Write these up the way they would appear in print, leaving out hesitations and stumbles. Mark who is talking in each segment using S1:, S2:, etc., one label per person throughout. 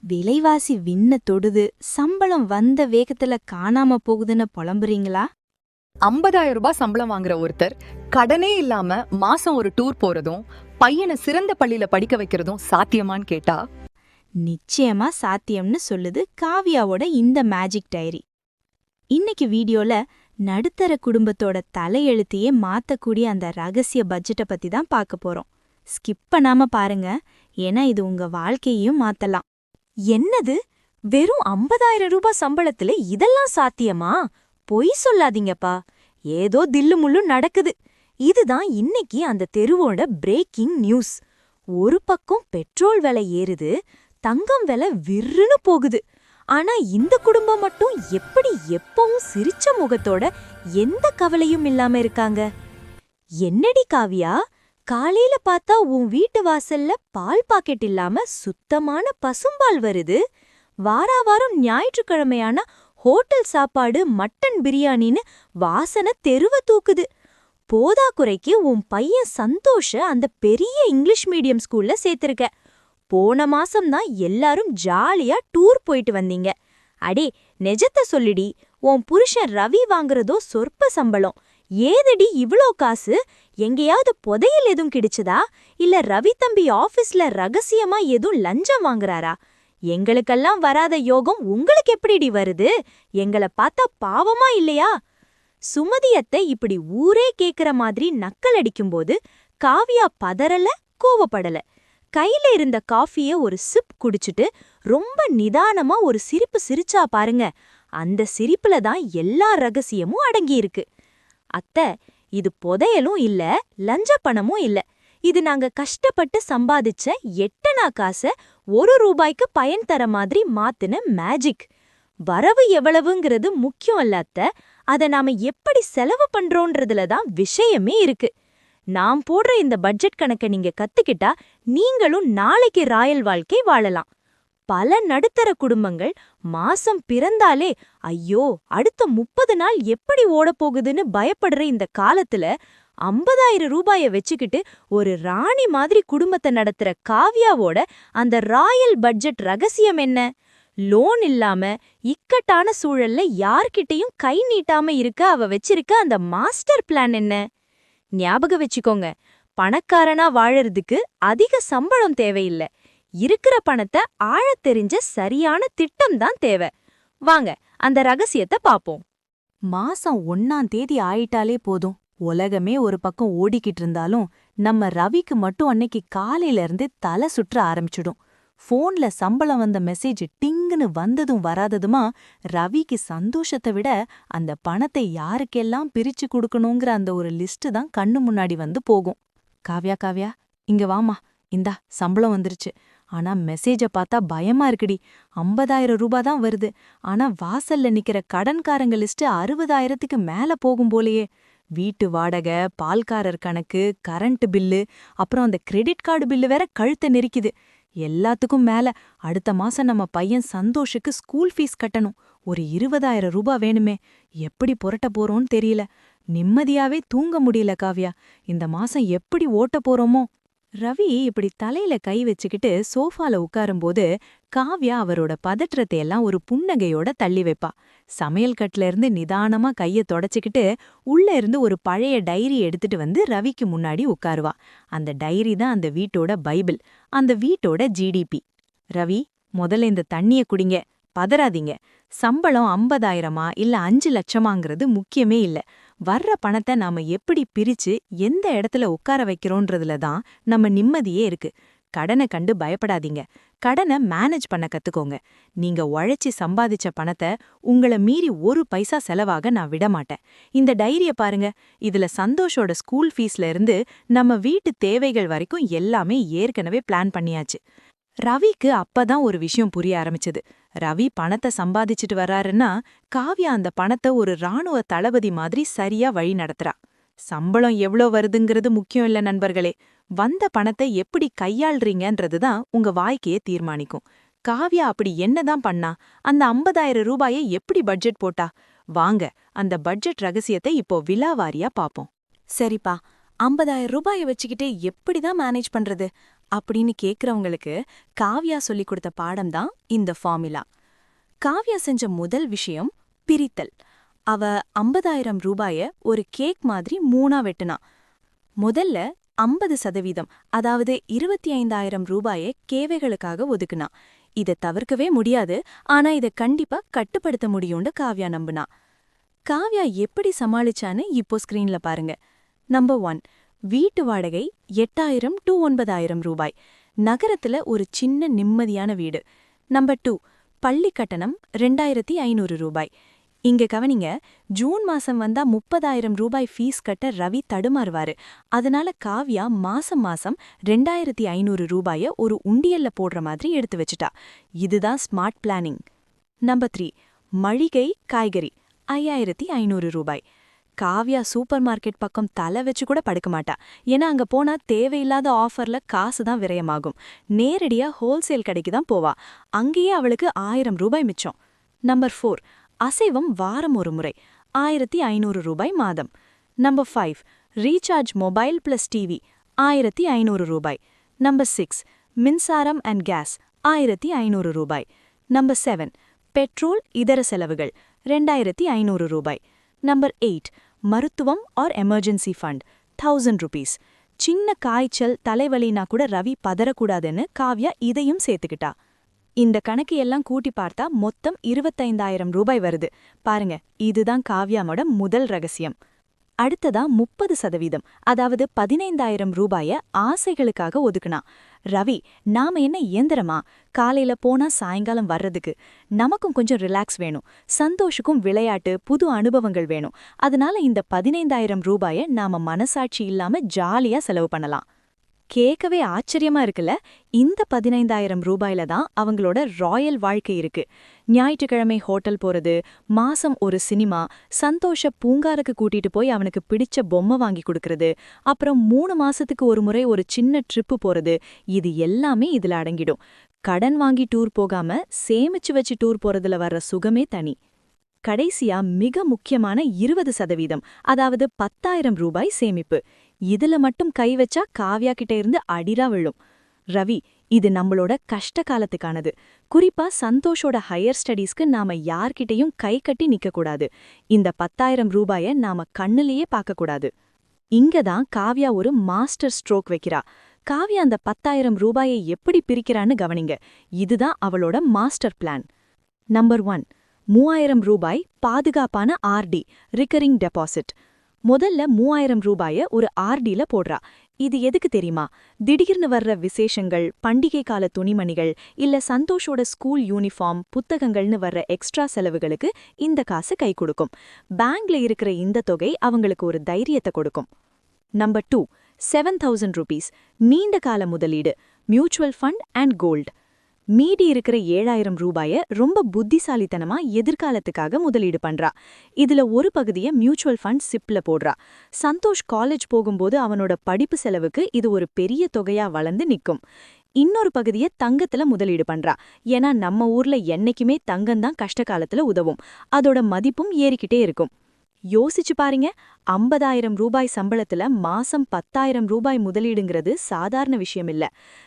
S1: விலைவாசி விண்ண தொடுது, சம்பளம் வந்த வேகத்துல காணாம போகுதுன்னு புலம்புறீங்களா?
S2: 50,000 ரூபாய் சம்பளம் வாங்குற ஒருத்தர் கடனே இல்லாம மாசம் ஒரு டூர் போறதும் பையனை சிறந்த பள்ளியில படிக்க வைக்கிறதும் சாத்தியமான்னு கேட்டா
S1: நிச்சயமா சாத்தியம்னு சொல்லுது காவியாவோட இந்த மேஜிக் டைரி. இன்னைக்கு வீடியோல நடுத்தர குடும்பத்தோட தலையெழுத்தையே மாத்தக்கூடிய அந்த ரகசிய பட்ஜெட்டை பத்தி தான் பார்க்க போறோம். ஸ்கிப் பண்ணாம பாருங்க, ஏன்னா இது உங்க வாழ்க்கையையும் மாத்தலாம்.
S3: என்னது, வெறும் 50,000 ரூபாய் சம்பளத்துல இதெல்லாம் சாத்தியமா? பொய் சொல்லாதீங்கப்பா, ஏதோ தில்லு முள்ளு நடக்குது. இதுதான் இன்னைக்கு அந்த தெருவோட பிரேக்கிங் நியூஸ். ஒரு பக்கம் பெட்ரோல் விலை ஏறுது, தங்கம் விலை விர்ருன்னு போகுது. ஆனா இந்த குடும்பம் மட்டும் எப்படி எப்பவும் சிரிச்ச முகத்தோட எந்த கவலையும் இல்லாம இருக்காங்க? என்னடி காவியா, காலையில பார்த்தா உன் வீட்டு வாசல்ல பால் பாக்கெட் இல்லாம சுத்தமான பசும்பால் வருது. வாராவாரம் ஞாயிற்றுக்கிழமையான ஹோட்டல் சாப்பாடு மட்டன் பிரியாணின்னு வாசனை தெருவ தூக்குது. போதாக்குறைக்கு உன் பையன் சந்தோஷ அந்த பெரிய இங்கிலீஷ் மீடியம் ஸ்கூல்ல சேர்த்திருக்க. போன மாசம்தான் எல்லாரும் ஜாலியா டூர் போயிட்டு வந்தீங்க. அடே, நெஜத்த சொல்லிடி, உன் புருஷன் ரவி வாங்குறதோ சொற்ப சம்பளம். ஏதடி இவ்ளோ காசு? எங்கேயாவது புதையல் எதுவும் கிடைச்சதா? இல்ல ரவி தம்பி ஆபீஸ்ல ரகசியமா எதுவும் லஞ்சம் வாங்குறாரா? எங்களுக்கெல்லாம் வராத யோகம் உங்களுக்கு எப்படிடி வருது? எங்களை பார்த்தா பாவமா இல்லையா? சுமதியத்தை இப்படி ஊரே கேக்குற மாதிரி நக்கல் அடிக்கும்போது காவியா பதறல, கோவப்படல. கையில இருந்த காஃபிய ஒரு சிப் குடிச்சிட்டு ரொம்ப நிதானமா ஒரு சிரிப்பு சிரிச்சா பாருங்க. அந்த சிரிப்புல தான் எல்லா ரகசியமும் அடங்கியிருக்கு. அத்தை, இது புதையலும் இல்ல, லஞ்ச பணமும் இல்ல. இது நாங்க கஷ்டப்பட்டு சம்பாதிச்ச எட்டனா காச 1 ரூபாய்க்கு பயன் தர மாதிரி மாத்துன மேஜிக். வரவு எவ்வளவுங்கிறது முக்கியம் இல்ல அத்தை, அத நாம எப்படி செலவு பண்றோன்றதுல தான் விஷயமே இருக்கு. நான் போடுற இந்த பட்ஜெட் கணக்க நீங்க கத்துக்கிட்டா நீங்களும் நாளைக்கு ராயல் வாழ்க்கை வாழலாம். பல நடுத்தர குடும்பங்கள் மாசம் பிறந்தாலே ஐயோ அடுத்த 30 நாள் எப்படி ஓடப்போகுதுன்னு பயப்படுற இந்த காலத்துல 50,000 ரூபாய வச்சுக்கிட்டு ஒரு ராணி மாதிரி குடும்பத்தை நடத்துற காவியாவோட அந்த ராயல் பட்ஜெட் ரகசியம் என்ன? லோன் இல்லாம இக்கட்டான சூழல்ல யார்கிட்டயும் கை நீட்டாம இருக்க அவ வச்சிருக்க அந்த மாஸ்டர் பிளான் என்ன? ஞாபகம் வச்சுக்கோங்க, பணக்காரனா வாழறதுக்கு அதிக சம்பளம் தேவையில்ல. இருக்கிற பணத்தை ஆழத் தெரிஞ்ச சரியான திட்டம் தான் தேவை. வாங்க அந்த ரகசியத்தை பாப்போம். மாசம் 1ஆம் தேதி ஆயிட்டாலே போதும், உலகமே ஒரு பக்கம் ஓடிக்கிட்டு இருந்தாலும் நம்ம ரவிக்கு மட்டும் அன்னைக்கு காலையில இருந்து தலை சுற்ற ஆரம்பிச்சிடும். போன்ல சம்பளம் வந்த மெசேஜ் டிங்குன்னு வந்ததும் வராததுமா ரவிக்கு சந்தோஷத்தை விட அந்த பணத்தை யாருக்கெல்லாம் பிரிச்சு கொடுக்கணுங்கிற அந்த ஒரு லிஸ்ட் தான் கண்ணு முன்னாடி வந்து போகும். காவ்யா காவ்யா, இங்க வாமா, இந்தா சம்பளம் வந்துருச்சு. ஆனா மெசேஜ பார்த்தா பயமா இருக்குடி. 50,000 ரூபாய் தான் வருது. ஆனா வாசல்ல நிக்கிற கடன்காரங்க லிஸ்ட் 60,000க்கு மேல போகும் போலயே. வீட்டு வாடகை, பால்காரர் கணக்கு, கரண்ட் பில்லு, அப்புறம் அந்த கிரெடிட் கார்டு பில்லு வேற கழுத்தை நெரிக்குது. எல்லாத்துக்கும் மேல அடுத்த மாசம் நம்ம பையன் சந்தோஷுக்கு ஸ்கூல் ஃபீஸ் கட்டணும். ஒரு 20,000 ரூபாய் வேணுமே. எப்படி புரட்ட போறோம்னு தெரியல. நிம்மதியாவே தூங்க முடியல காவ்யா. இந்த மாசம் எப்படி ஓட்ட போறோமோ? ரவி இப்படி தலையில கை வச்சுக்கிட்டு சோஃபால உட்காரும்போது காவ்யா அவரோட பதற்றத்தையெல்லாம் ஒரு புன்னகையோட தள்ளி வைப்பா. சமையல் கட்டுல இருந்து நிதானமா கைய தொடச்சிக்கிட்டு உள்ள இருந்து ஒரு பழைய டைரி எடுத்துட்டு வந்து ரவிக்கு முன்னாடி உட்காருவா. அந்த டைரி தான் அந்த வீட்டோட பைபிள், அந்த வீட்டோட ஜிடிபி. ரவி, முதல்ல இந்த தண்ணிய குடிங்க, பதறாதீங்க. சம்பளம் 50,000மா இல்ல 5 லட்சமாங்கிறது முக்கியமே இல்ல. வர்ற பணத்தை நாம எப்படி பிரிச்சு எந்த இடத்துல உட்கார வைக்கிறோன்றதுல தான் நம்ம நிம்மதியே இருக்கு. கடனை கண்டு பயப்படாதீங்க. கடனை மேனேஜ் பண்ண கத்துக்கோங்க. நீங்க உழைச்சி சம்பாதிச்ச பணத்தை உங்கள மீறி ஒரு பைசா செலவாக நான் விடமாட்டேன். இந்த டைரிய பாருங்க. இதுல சந்தோஷோட ஸ்கூல் ஃபீஸ்ல இருந்து நம்ம வீட்டு தேவைகள் வரைக்கும் எல்லாமே ஏற்கனவே பிளான் பண்ணியாச்சு. ரவிக்கு அப்பதான் ஒரு விஷயம் புரிய ஆரம்பிச்சது. ரவி பணத்தை சம்பாதிச்சுட்டு வர்றாருன்னா காவ்யா அந்த பணத்தை ஒரு ராணுவ தளபதி மாதிரி சரியா வழி நடத்துறா. சம்பளம் எவ்ளோ வருதுங்கிறது முக்கியம் இல்ல நண்பர்களே, வந்த பணத்தை எப்படி கையாள்றீங்கன்றதுதான் உங்க வாழ்க்கையை தீர்மானிக்கும். காவ்யா அப்படி என்னதான் பண்ணா? அந்த 50,000 ரூபாயை எப்படி பட்ஜெட் போட்டா? வாங்க அந்த பட்ஜெட் ரகசியத்தை இப்போ விலாவாரியா பாப்போம்.
S1: சரிப்பா, 50,000 ரூபாய வச்சுக்கிட்டு எப்படிதான் மேனேஜ் பண்றது?
S3: அப்படின்னு கேக்குறவங்களுக்கு காவ்யா சொல்லிக் கொடுத்த பாடம் தான் இந்த ஃபார்முலா. காவ்யா செஞ்ச முதல் விஷயம் பிரித்தல். அவ 50,000 ரூபாய ஒரு கேக் மாதிரி 3ஆ வெட்டுனா. முதல்ல 50%, அதாவது 25,000 ரூபாய கேவைகளுக்காக ஒதுக்குனா. இதை தவிர்க்கவே முடியாது, ஆனா இதை கண்டிப்பா கட்டுப்படுத்த முடியும்னு காவ்யா நம்புனா. காவ்யா எப்படி சமாளிச்சான்னு இப்போ ஸ்கிரீன்ல பாருங்க. நம்பர் 1, வீட்டு வாடகை 8,000 to 9,000 ரூபாய். நகரத்துல ஒரு சின்ன நிம்மதியான வீடு. நம்பர் 2, பள்ளி கட்டணம் 2,500 ரூபாய். இங்க கவனிங்க, ஜூன் மாசம் வந்தா 30,000 ரூபாய் ஃபீஸ் கட்ட ரவி தடுமாறுவாரு. அதனால காவ்யா மாசம் 2,500 ரூபாய ஒரு உண்டியல்ல போடுற மாதிரி எடுத்து வச்சுட்டா. இதுதான் ஸ்மார்ட் பிளானிங். நம்பர் 3, மளிகை காய்கறி 5,500 ரூபாய். காவ்யா சூப்பர் மார்க்கெட் பக்கம் தலை வச்சு கூட படுக்க மாட்டா. ஏன்னா அங்க போனா தேவையில்லாத ஆஃபர்ல காசு தான் விரயமாகும். நேரடியா ஹோல்சேல் கடைக்கு தான் போவா. அங்கேயே அவளுக்கு 1,000 ரூபாய் மிச்சம். நம்பர் 4, அசைவம் வாரம் ஒரு முறை 1,500 ரூபாய் மாதம். Number 5, recharge mobile plus TV 1,500 ரூபாய். நம்பர் 6, மின்சாரம் அண்ட் கேஸ் 1,500 ரூபாய். நம்பர் 7, பெட்ரோல் இதர செலவுகள் 2,500 ரூபாய். நம்பர் 8, மருத்துவம் ஆர் எமர்ஜென்சி ஃபண்ட் 1,000 ரூபீஸ். சின்ன காய்ச்சல் தலைவலினா கூட ரவி பதறக்கூடாதுன்னு காவ்யா இதையும் சேர்த்துக்கிட்டா. இந்த கணக்கு எல்லாம் கூட்டி பார்த்தா மொத்தம் 25,000 ரூபாய் வருது. பாருங்க, இதுதான் காவ்யாமோட முதல் ரகசியம். அடுத்ததா 30%, அதாவது 15,000 ரூபாய ஆசைகளுக்காக ஒதுக்குனா. ரவி, நாம என்ன இயந்திரமா? காலையில போனா சாயங்காலம் வர்றதுக்கு. நமக்கும் கொஞ்சம் ரிலாக்ஸ் வேணும், சந்தோஷுக்கும் விளையாட்டு, புது அனுபவங்கள் வேணும். அதனால இந்த 15,000 ரூபாய நாம மனசாட்சி இல்லாம ஜாலியா செலவு பண்ணலாம். கேட்கவே ஆச்சரியமா இருக்குல்ல? இந்த 15,000 ரூபாயில தான் அவங்களோட ராயல் வாழ்க்கை இருக்கு. ஞாயிற்றுக்கிழமை ஹோட்டல் போறது, மாசம் ஒரு சினிமா, சந்தோஷ பூங்காருக்கு கூட்டிட்டு போய் அவனுக்கு பிடிச்ச பொம்மை வாங்கி கொடுக்கறது, அப்புறம் 3 மாசத்துக்கு ஒரு முறை ஒரு சின்ன ட்ரிப்பு போறது, இது எல்லாமே இதுல அடங்கிடும். கடன் வாங்கி டூர் போகாம சேமிச்சு வச்சு டூர் போறதுல வர்ற சுகமே தனி. கடைசியா மிக முக்கியமான 20%, அதாவது 10,000 ரூபாய் சேமிப்பு. இதுல மட்டும் கை வச்சா காவ்யா கிட்ட இருந்து அடிரா விழும். ரவி, இது நம்மளோட கஷ்ட காலத்துக்கானது. குறிப்பா சந்தோஷோட ஹையர் ஸ்டடீஸ்க்கு நாம யார்கிட்டையும் கை கட்டி நிக்கக்கூடாது. இந்த 10,000 ரூபாய நாம கண்ணுலயே பார்க்கக்கூடாது. இங்கதான் காவ்யா ஒரு மாஸ்டர் ஸ்ட்ரோக் வைக்கிறா. காவ்யா அந்த 10,000 ரூபாயை எப்படி பிரிக்கிறான்னு கவனிங்க. இதுதான் அவளோட மாஸ்டர் பிளான். நம்பர் 1, 3,000 ரூபாய் பாதுகாப்பான ஆர்டி, ரிகரிங் டெபாசிட். முதல்ல 3,000 ரூபாய ஒரு ஆர்டில போடுறா. இது எதுக்கு தெரியுமா? திடீர்னு வர்ற விசேஷங்கள், பண்டிகை கால துணிமணிகள், இல்ல சந்தோஷோட ஸ்கூல் யூனிஃபார்ம், புத்தகங்கள்னு வர்ற எக்ஸ்ட்ரா செலவுகளுக்கு இந்த காசு கை கொடுக்கும். பேங்க்ல இருக்கிற இந்த தொகை அவங்களுக்கு ஒரு தைரியத்தை கொடுக்கும். நம்பர் 2, 7,000 ரூபீஸ், நீண்ட கால முதலீடு, மியூச்சுவல் ஃபண்ட் அண்ட் கோல்ட். மீதி இருக்கிற 7,000 ரூபாய ரொம்ப புத்திசாலித்தனமா எதிர்காலத்துக்காக முதலீடு பண்றா. இதுல ஒரு பகுதியை மியூச்சுவல் ஃபண்ட் சிப்ல போடுறா. சந்தோஷ் காலேஜ் போகும்போது அவனோட படிப்பு செலவுக்கு இது ஒரு பெரிய தொகையா வளர்ந்து நிக்கும். இன்னொரு பகுதியை தங்கத்துல முதலீடு பண்றா. ஏன்னா நம்ம ஊர்ல என்னைக்குமே தங்கம்தான் கஷ்ட காலத்துல உதவும். அதோட மதிப்பும் ஏறிக்கிட்டே இருக்கும். யோசிச்சு பாருங்க, 50,000 ரூபாய் சம்பளத்துல மாசம் 10,000 ரூபாய் முதலீடுங்கிறது சாதாரண விஷயம் இல்ல.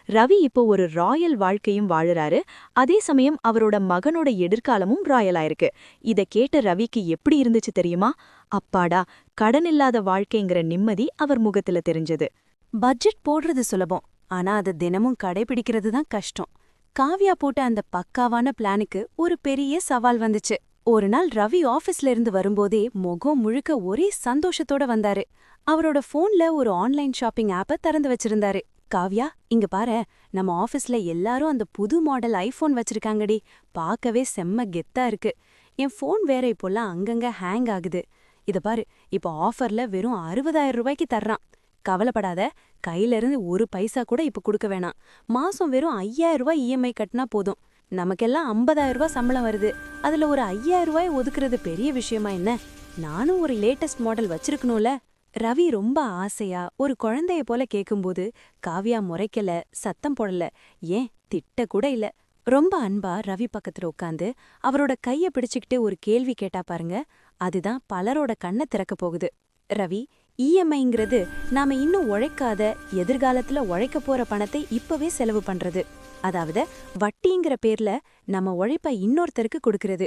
S3: ரவி இப்போ ஒரு ராயல் வாழ்க்கையும் வாழுறாரு. அதே சமயம் அவரோட மகனோட எதிர்காலமும் ராயலா இருக்கு. இத கேட்ட ரவிக்கு எப்படி இருந்துச்சு தெரியுமா? அப்பாடா, கடன் இல்லாத வாழ்க்கைங்கிற நிம்மதி அவர் முகத்துல தெரிஞ்சது.
S1: பட்ஜெட் போடுறது சுலபம், ஆனா அதை தினமும் கடைபிடிக்கிறது தான் கஷ்டம். காவ்யா போட்ட அந்த பக்காவான பிளானுக்கு ஒரு பெரிய சவால் வந்துச்சு. ஒரு நாள் ரவி ஆபீஸ்ல இருந்து வரும்போதே முகம் முழுக்க ஒரே சந்தோஷத்தோட வந்தாரு. அவரோட போன்ல ஒரு ஆன்லைன் ஷாப்பிங் ஆப்பை திறந்து வச்சிருந்தாரு. காவ்யா, இங்க பாரு, நம்ம ஆபீஸ்ல எல்லாரும் அந்த புது மாடல் ஐபோன் வச்சிருக்காங்கடி. பார்க்கவே செம்ம கெத்தா இருக்கு. என் போன் வேற இப்போல்லாம் அங்கங்க ஹேங் ஆகுது. இத பாரு, இப்ப ஆஃபர்ல வெறும் 60,000 ரூபாய்க்கு தர்றான். கவலைப்படாத, கையில இருந்து ஒரு பைசா கூட இப்ப கொடுக்க வேணாம். மாசம் வெறும் 5,000 ரூபாய் இஎம்ஐ கட்டினா போதும். நமக்கெல்லாம் 50,000 ரூபாய் சம்பளம் வருது. அதுல ஒரு 5,000 ரூபாய் ஒதுக்குறது பெரிய விஷயமா என்ன? நானும் ஒரு லேட்டஸ்ட் மாடல் வச்சிருக்கணும்ல. ரவி ரொம்ப ஆசையா ஒரு குழந்தைய போல கேக்கும்போது காவ்யா முறைக்கல, சத்தம் போடல, ஏன் திட்ட கூட இல்ல. ரொம்ப அன்பா ரவி பக்கத்துல உட்காந்து அவரோட கைய பிடிச்சுக்கிட்டு ஒரு கேள்வி கேட்டா பாருங்க, அதுதான் பலரோட கண்ணை திறக்க போகுது. ரவி,
S3: இஎம்ஐங்கிறது நாம இன்னும் உழைக்காத எதிர்காலத்துல உழைக்க போற பணத்தை இப்பவே செலவு பண்றது. அதாவது வட்டிங்கிற பேர்ல நம்ம உழைப்ப இன்னொருத்தருக்கு கொடுக்கறது.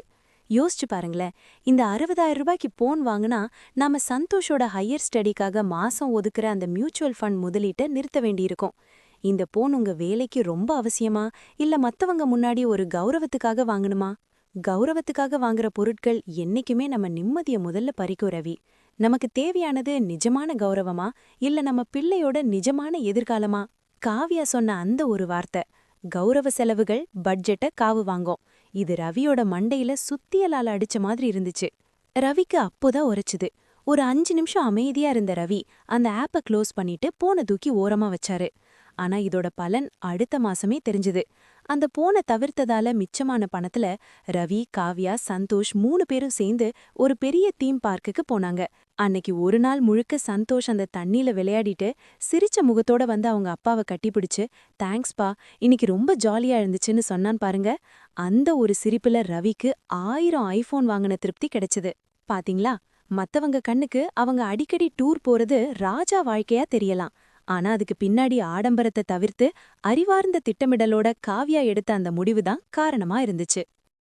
S3: யோசிச்சு பாருங்களேன், இந்த 60,000 ரூபாய்க்கு போன் வாங்கினா நாம சந்தோஷோட ஹையர் ஸ்டடிக்காக மாசம் ஒதுக்குற அந்த மியூச்சுவல் ஃபண்ட் முதலீட்டை நிறுத்த வேண்டியிருக்கும். இந்த போன் உங்க வேலைக்கு ரொம்ப அவசியமா, இல்ல மத்தவங்க முன்னாடி ஒரு கௌரவத்துக்காக வாங்கணுமா? கௌரவத்துக்காக வாங்குற பொருட்கள் என்னைக்குமே நம்ம நிம்மதிய முதல்ல பறிக்கும் ரவி. நமக்கு தேவையானது நிஜமான கௌரவமா, இல்ல நம்ம பிள்ளையோட நிஜமான எதிர்காலமா? காவ்யா சொன்ன அந்த ஒரு வார்த்தை, கௌரவ செலவுகள் பட்ஜெட்டை காவு வாங்கும். இது ரவியோட மண்டையில சுத்தியலால அடிச்ச மாதிரி இருந்துச்சு. ரவிக்கு அப்போதான் உரைச்சுது. ஒரு 5 நிமிஷம் அமைதியா இருந்த ரவி அந்த ஆப்பை க்ளோஸ் பண்ணிட்டு போனை தூக்கி ஓரமா வச்சாரு. ஆனா இதோட பலன் அடுத்த மாசமே தெரிஞ்சுது. அந்த போனை தவிர்த்ததால மிச்சமான பணத்துல ரவி, காவ்யா, சந்தோஷ் 3 பேரும் சேர்ந்து ஒரு பெரிய தீம் பார்க்குக்கு போனாங்க. அன்னைக்கு ஒரு நாள் முழுக்க சந்தோஷ் அந்த தண்ணியில விளையாடிட்டு சிரிச்ச முகத்தோட வந்து அவங்க அப்பாவை கட்டிப்பிடிச்சு, தேங்க்ஸ்பா, இன்னைக்கு ரொம்ப ஜாலியா இருந்துச்சுன்னு சொன்னான் பாருங்க. அந்த ஒரு சிரிப்புல ரவிக்கு 1000 ஐபோன் வாங்கின திருப்தி கிடைச்சது. பாத்தீங்களா, மத்தவங்க கண்ணுக்கு அவங்க அடிக்கடி டூர் போறது ராஜா வாழ்க்கையா தெரியலாம். ஆனா அதுக்கு பின்னாடி ஆடம்பரத்தை தவிர்த்து அறிவார்ந்த திட்டமிடலோட காவ்யா எடுத்த அந்த முடிவுதான் காரணமா இருந்துச்சு.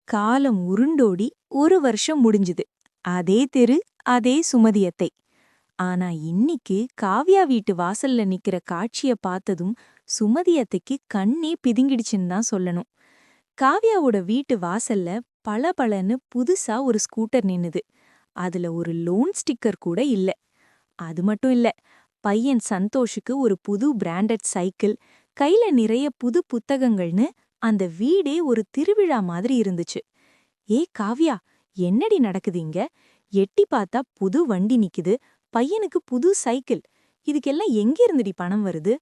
S1: காலம் உருண்டோடி 1 வருஷம் முடிஞ்சுது. அதே தெரு, அதே சுமதியத்தை. ஆனா இன்னிக்கு காவ்யா வீட்டு வாசல்ல நிக்கிற காட்சிய பார்த்ததும் சுமதியத்தைக்கு கண்ணே பிதுங்கிடுச்சுன்னு தான் சொல்லணும். காவ்யாவோட வீட்டு வாசல்ல பளபளன்னு புதுசா ஒரு ஸ்கூட்டர் நின்னுது. அதுல ஒரு லோன் ஸ்டிக்கர் கூட இல்ல. அது மட்டும் இல்ல, பையன் சந்தோஷுக்கு ஒரு புது பிராண்டட் சைக்கிள், கையில நிறைய புது புத்தகங்கள்னு அந்த வீடே ஒரு திருவிழா மாதிரி இருந்துச்சு. காவ்யா, என்னடி நடக்குது இங்க? எட்டி பார்த்தா புது வண்டி நிக்குது, பையனுக்கு புது சைக்கிள். இதுக்கெல்லாம் எங்கிருந்துடி பணம் வருது?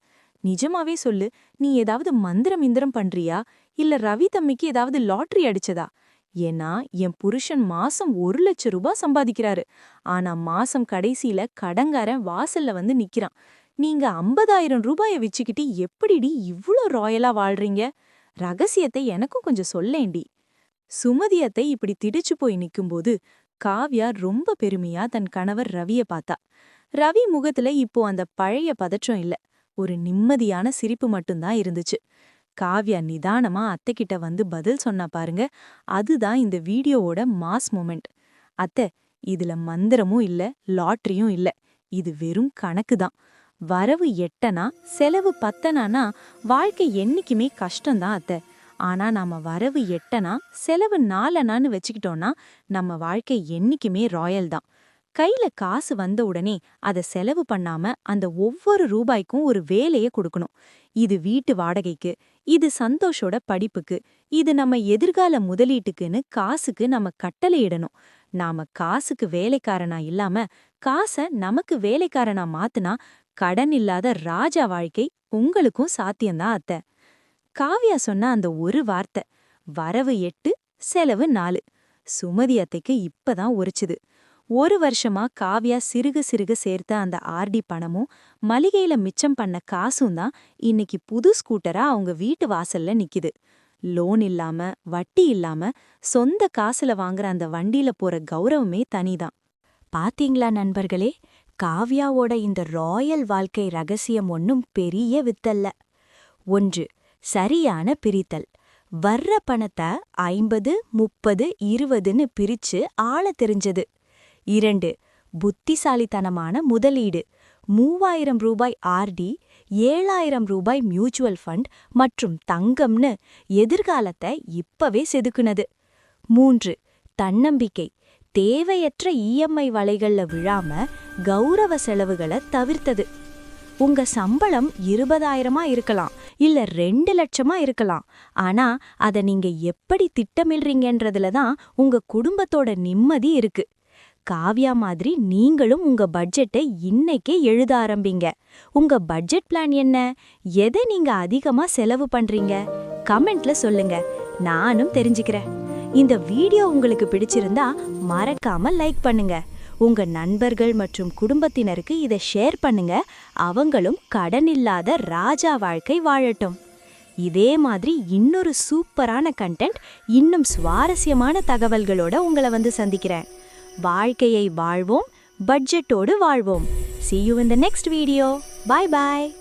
S1: நிஜமாவே சொல்லு, நீ ஏதாவது மந்திரம் இந்திரம் பண்றியா, இல்ல ரவி தம்பிக்கு ஏதாவது லாட்டரி அடிச்சதா? ஏன்னா என் புருஷன் மாசம் 1 லட்சம் ரூபாய் சம்பாதிக்கிறாரு. ஆனா மாசம் கடைசியில கடங்காரன் வாசல்ல வந்து நிக்கிறான். நீங்க 50,000 ரூபாய வச்சுக்கிட்டு எப்படிடி இவ்ளோ ராயலா வாழ்றீங்க? ரகசியத்தை எனக்கும் கொஞ்சம் சொல்லேண்டி. சுமதியத்தை இப்படி திடிச்சு போய் நிக்கும்போது காவ்யா ரொம்ப பெருமையா தன் கணவர் ரவிய பார்த்தா. ரவி முகத்துல இப்போ அந்த பழைய பதற்றம் இல்ல, ஒரு நிம்மதியான சிரிப்பு மட்டும்தான் இருந்துச்சு. காவ்யா நிதானமா அத்தைக்கிட்ட வந்து பதில் சொன்னா பாருங்க, அதுதான் இந்த வீடியோவோட மாஸ் மொமெண்ட். அத்தை, இதுல மந்திரமும் இல்ல, லாட்டரியும் இல்ல. இது வெறும் கணக்குதான். வரவு 8 செலவு 10 வாழ்க்கை என்னைக்குமே கஷ்டம்தான் அத்தை. ஆனா நாம வரவு 8 செலவு 4 வச்சுக்கிட்டோம்னா நம்ம வாழ்க்கை என்னைக்குமே ராயல் தான். கையில காசு வந்த உடனே அதை செலவு பண்ணாம அந்த ஒவ்வொரு ரூபாய்க்கும் ஒரு வேலைய கொடுக்கணும். இது வீட்டு வாடகைக்கு, இது சந்தோஷோட படிப்புக்கு, இது நம்ம எதிர்கால முதலீட்டுக்குன்னு காசுக்கு நம்ம கட்டளையிடணும். நாம காசுக்கு வேலைக்காரனா இல்லாம காசை நமக்கு வேலைக்காரனா மாத்துனா கடன் இல்லாத ராஜா வாழ்க்கை உங்களுக்கும் சாத்தியம்தான் அத்தை. காவ்யா சொன்ன அந்த ஒரு வார்த்தை, வரவு 8 செலவு 4, சுமதி அத்தைக்கு இப்பதான் உரைச்சுது. 1 வருஷமா காவ்யா சிறுக சிறுக சேர்த்த அந்த ஆர்டி பணமும் மளிகையில மிச்சம் பண்ண காசும் தான் இன்னைக்கு புது ஸ்கூட்டரா அவங்க வீட்டு வாசல்ல நிக்குது. லோன் இல்லாம, வட்டி இல்லாம சொந்த காசுல வாங்குற அந்த வண்டியில போற கௌரவமே தனிதான். பாத்தீங்களா நண்பர்களே, காவ்யாவோட இந்த ராயல் வாழ்க்கை ரகசியம் ஒன்னும் பெரிய வித்தல்ல. 1. சரியான பிரித்தல். வர்ற பணத்தை 50, 30, 20ன்னு பிரிச்சு ஆள தெரிஞ்சது. 2. புத்திசாலித்தனமான முதலீடு. 3000 ரூபாய் ஆர்டி, 7000 ரூபாய் மியூச்சுவல் ஃபண்ட் மற்றும் தங்கம்னு எதிர்காலத்தை இப்பவே செதுக்குனது. 3. தன்னம்பிக்கை. தேவையற்ற இஎம்ஐ வலைகள்ல விழாம கௌரவ செலவுகளை தவிர்த்தது. உங்க சம்பளம் 20,000 இருக்கலாம், இல்ல 2 லட்சமா இருக்கலாம். ஆனா அத நீங்க எப்படி திட்டமிடுறீங்கன்றதுல தான் உங்க குடும்பத்தோட நிம்மதி இருக்கு. காவ்யா மாதிரி நீங்களும் உங்க பட்ஜெட்டை இன்னைக்கே எழுத ஆரம்பிங்க. உங்க பட்ஜெட் பிளான் என்ன? எதை நீங்க அதிகமா செலவு பண்றீங்க? கமெண்ட்ல சொல்லுங்க, நானும் தெரிஞ்சுக்கிறேன். இந்த வீடியோ உங்களுக்கு பிடிச்சிருந்தா மறக்காம லைக் பண்ணுங்க. உங்க நண்பர்கள் மற்றும் குடும்பத்தினருக்கு இதை ஷேர் பண்ணுங்க. அவங்களும் கடன் இல்லாத ராஜா வாழ்க்கை வாழட்டும். இதே மாதிரி இன்னொரு சூப்பரான கண்டென்ட், இன்னும் சுவாரஸ்யமான தகவல்களோட உங்களை வந்து சந்திக்கிறேன். வாழ்க்கையை வாழ்வோம், பட்ஜெட்டோடு வாழ்வோம். See you in the next video. Bye bye.